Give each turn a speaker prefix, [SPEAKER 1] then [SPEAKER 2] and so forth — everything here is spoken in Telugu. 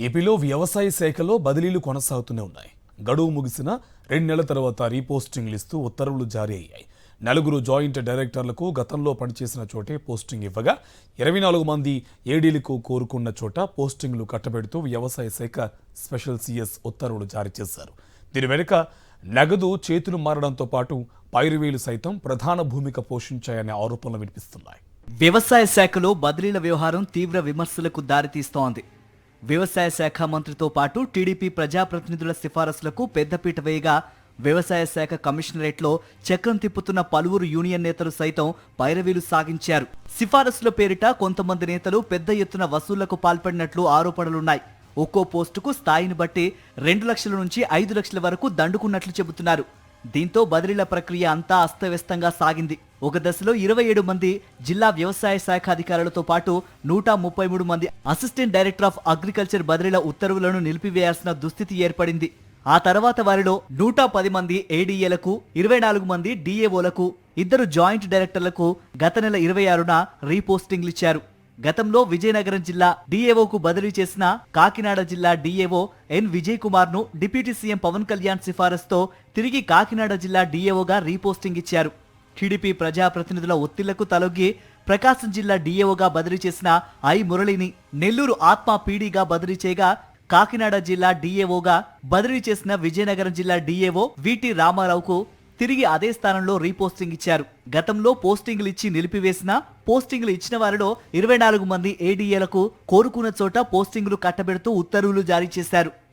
[SPEAKER 1] ఏపీలో వ్యవసాయ శాఖలో బదిలీలు కొనసాగుతూనే ఉన్నాయి. గడువు ముగిసిన 2 నెలల తర్వాత రీపోస్టింగ్లు ఇస్తూ ఉత్తర్వులు జారీ అయ్యాయి. 4 జాయింట్ డైరెక్టర్లకు గతంలో పనిచేసిన చోటే పోస్టింగ్ ఇవ్వగా 24 మంది ఏడీలకు కోరుకున్న చోట పోస్టింగ్లు కట్టబెడుతూ వ్యవసాయ శాఖ స్పెషల్ సీఎస్ ఉత్తర్వులు జారీ చేశారు. దీని వెనుక నగదు చేతులు మారడంతో పాటు పైరువేలు సైతం ప్రధాన భూమిక పోషించాయనే ఆరోపణలు వినిపిస్తున్నాయి.
[SPEAKER 2] వ్యవసాయ శాఖలో బదిలీల వ్యవహారం తీవ్ర విమర్శలకు దారితీస్తోంది. వ్యవసాయ శాఖ మంత్రితో పాటు టీడీపీ ప్రజాప్రతినిధుల సిఫారసులకు పెద్దపీట వేయగా వ్యవసాయ శాఖ కమిషనరేట్లో చక్రం తిప్పుతున్న పలువురు యూనియన్ నేతలు సైతం పైరవీలు సాగించారు. సిఫారసుల పేరిట కొంతమంది నేతలు పెద్ద ఎత్తున వసూళ్లకు పాల్పడినట్లు ఆరోపణలున్నాయి. ఒక్కో పోస్టుకు స్థాయిని బట్టి 2 లక్షల నుంచి 5 లక్షల వరకు దండుకున్నట్లు చెబుతున్నారు. దీంతో బదిలీల ప్రక్రియ అంతా అస్తవ్యస్తంగా సాగింది. ఒక దశలో 27 మంది జిల్లా వ్యవసాయ శాఖ అధికారులతో పాటు 133 మంది అసిస్టెంట్ డైరెక్టర్ ఆఫ్ అగ్రికల్చర్ బదిలీల ఉత్తర్వులను నిలిపివేయాల్సిన దుస్థితి ఏర్పడింది. ఆ తర్వాత వారిలో 110 మంది ఏడీఏలకు, 24 మంది డీఏఓలకు, 2 జాయింట్ డైరెక్టర్లకు గత నెల 26న రీపోస్టింగ్లు ఇచ్చారు. గతంలో విజయనగరం జిల్లా డీఏఓకు బదిలీ చేసిన కాకినాడ జిల్లా డీఏఓ ఎన్ విజయ్ కుమార్ ను డిప్యూటీ సీఎం పవన్ కళ్యాణ్ సిఫారసుతో తిరిగి కాకినాడ జిల్లా డీఏఓగా రీపోస్టింగ్ ఇచ్చారు. టీడీపీ ప్రజాప్రతినిధుల ఒత్తిళ్లకు తలొగ్గి ప్రకాశం జిల్లా డీఏఓగా బదిలీ చేసిన ఐ మురళిని నెల్లూరు ఆత్మ పీడీగా బదిలీ చేయగా కాకినాడ జిల్లా డీఏఓగా బదిలీ చేసిన విజయనగరం జిల్లా డీఏఓ విటి రామారావుకు తిరిగి అదే స్థానంలో రీపోస్టింగ్ ఇచ్చారు. గతంలో పోస్టింగ్లు ఇచ్చి నిలిపివేసిన పోస్టింగ్లు ఇచ్చిన వారిలో 24 మంది ఏడీఏలకు కోరుకున్న చోట పోస్టింగ్లు కట్టబెడుతూ ఉత్తర్వులు జారీ చేశారు.